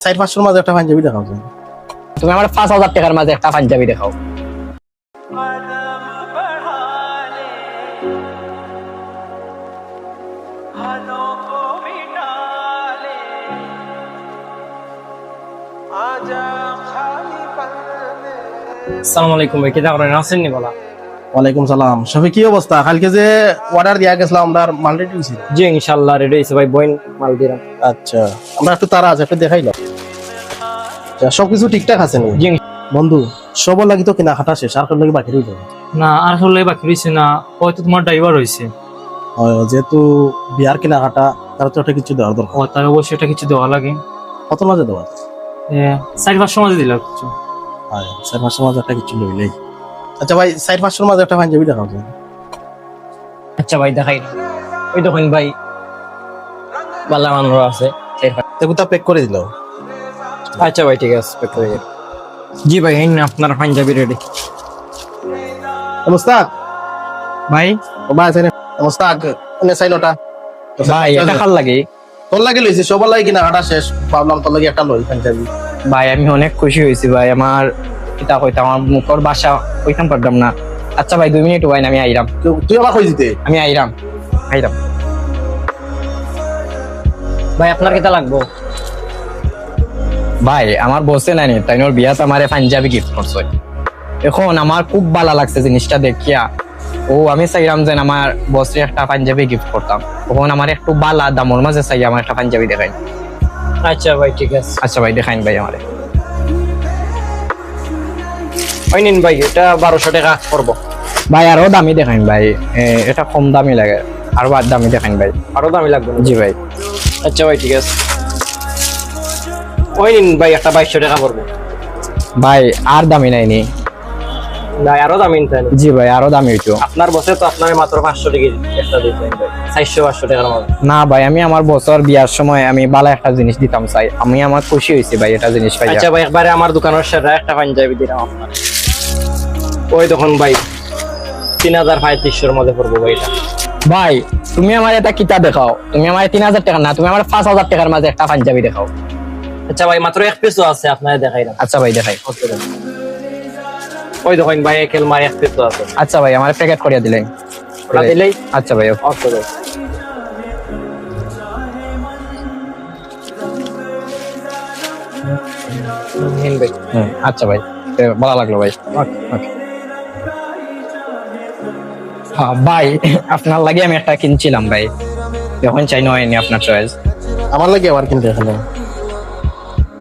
4-500 মাঝে একটা পাঞ্জাবি দেখাও তুমি। তুমি আমার 5000 টাকার মাঝে একটা পাঞ্জাবি দেখাও। আসসালামু আলাইকুম ভাই, কি করেন? আছেন নি বলা? ওয়ালাইকুম সালাম। শফিক, কি অবস্থা? কালকে যে অর্ডার দিয়া গেছিলাম আমরা মাল রেডি হইছে? জি ইনশাআল্লাহ রেডি হইছে ভাই, বইন মাল দিলাম। আচ্ছা, আমরা একটু তারা আছে, একটু দেখাইলাম। আচ্ছা, সবকিছু ঠিকঠাক আছে নি? জি বন্ধু, সবার লাগি তো কিনা হাঁটা শেষ, আর কার লাগি বাকি রইল? না, আর হলে বাকি রইছে না, হয়তো তোমার ড্রাইভার হইছে। যেহেতু বিয়ার কিনা হাঁটা, তার তো একটা কিছু দেওয়ার দরকার। ও তার অবশ্যই এটা কিছু দেওয়া লাগে। কত মাঝে দেওয়া? 4-500 মাঝে দিলাম কিছু। 4-500 মাঝে একটা কিছু লইলেই। আচ্ছা ভাই, 4-500 মাঝে একটা পাঞ্জাবি দেখাও তুমি। আচ্ছা ভাই দেখাই, ওই দেখুন ভাই বালা মানুষ আছে। এগুলা প্যাক করে দিল। আচ্ছা ভাই ঠিক আছে, প্যাক করে দিন। জি ভাই, এই নিন আপনার পাঞ্জাবি রেডি। মুস্তাক ভাই ও ভাই আছে না? মুস্তাক এনে সাইনটা। ভাই এটা কার লাগে? তোর লাগে লইছি, সবার লাগে কিনা হাঁটা শেষ, ভাবলাম তোর লাগে একটা লই পাঞ্জাবি। ভাই আমি অনেক খুশি হয়েছি ভাই, আমার এটা কইতাম আমার মুখর বাসা কইতাম পারতাম না। আচ্ছা ভাই 2 মিনিট ওয়াইন, আমি আইরাম। তুই আবার কই দিতে? আমি আইরাম। ভাই আপনার কিটা লাগবো? ভাই আমার বসে নাই তাই ওর বিয়াতে আমারে পাঞ্জাবি গিফট করছে। এখন আমার খুব ভালো লাগছে জিনিসটা দেখিয়া। ও আমি চাইলাম যে আমার বসে একটা পাঞ্জাবি গিফট করতাম, তখন আমার একটু বালা দামর মাঝে চাই আমার একটা পাঞ্জাবি দেখাই। আচ্ছা ভাই ঠিক আছে। আচ্ছা ভাই দেখাইন ভাই আমারে। ওই নিন ভাই, এটা 1200 টাকা পড়বো। ভাই আরো দামি দেখাইন ভাই, এটা কম দামি লাগে, আরো দামি দেখাইন ভাই। আরো দামি লাগবে? জি ভাই। আচ্ছা ভাই ঠিক আছে, ওই নিন ভাই একটা 2200 টাকা পড়বো। ভাই আর দামি নাইনি? না আরো দামি নিতে। জি ভাই আরো দামি হইতো। আপনার বসে তো আপনার মাত্র 500 টাকা একটা দিতেন ভাই, 400-500 টাকার মতো। না ভাই আমি আমার বছর বিয়ার সময় আমি ভালো একটা জিনিস দিতাম চাই, আমি আমার খুশি হয়েছি ভাই এটা জিনিস পাই। আচ্ছা ভাই, একবারে আমার দোকানের সাথে একটা পাঞ্জাবি দিলাম আপনার। ওই দেখুন ভাই 3500-এর মধ্যে পড়বো ভাই এটা। ভাই তুমি আমার এটা কিতা দেখাও, তুমি আমার 3000 টাকা না, তুমি আমার 5000 টাকার মাঝে একটা পাঞ্জাবি দেখাও। আচ্ছা ভাই মাত্র 1 পিসও আছে, আপনারা দেখাইলাম। আচ্ছা ভাই দেখাই। ওই দেখুন ভাই একেল মার 1 পিসও আছে। আচ্ছা ভাই আমার প্যাকেট করিয়া দিলেন? ওটা দিলেই। আচ্ছা ভাই ওকে ভাই। নিন ভাই। আচ্ছা ভাই, ভালো লাগলো ভাই। ওকে। হ্যাঁ ভাই আপনার লাগে আমি একটা কিনছিলাম ভাই, যখন চাই নয়নি আপনার চয়েস। আমার লাগে আবার কিনতে এখানে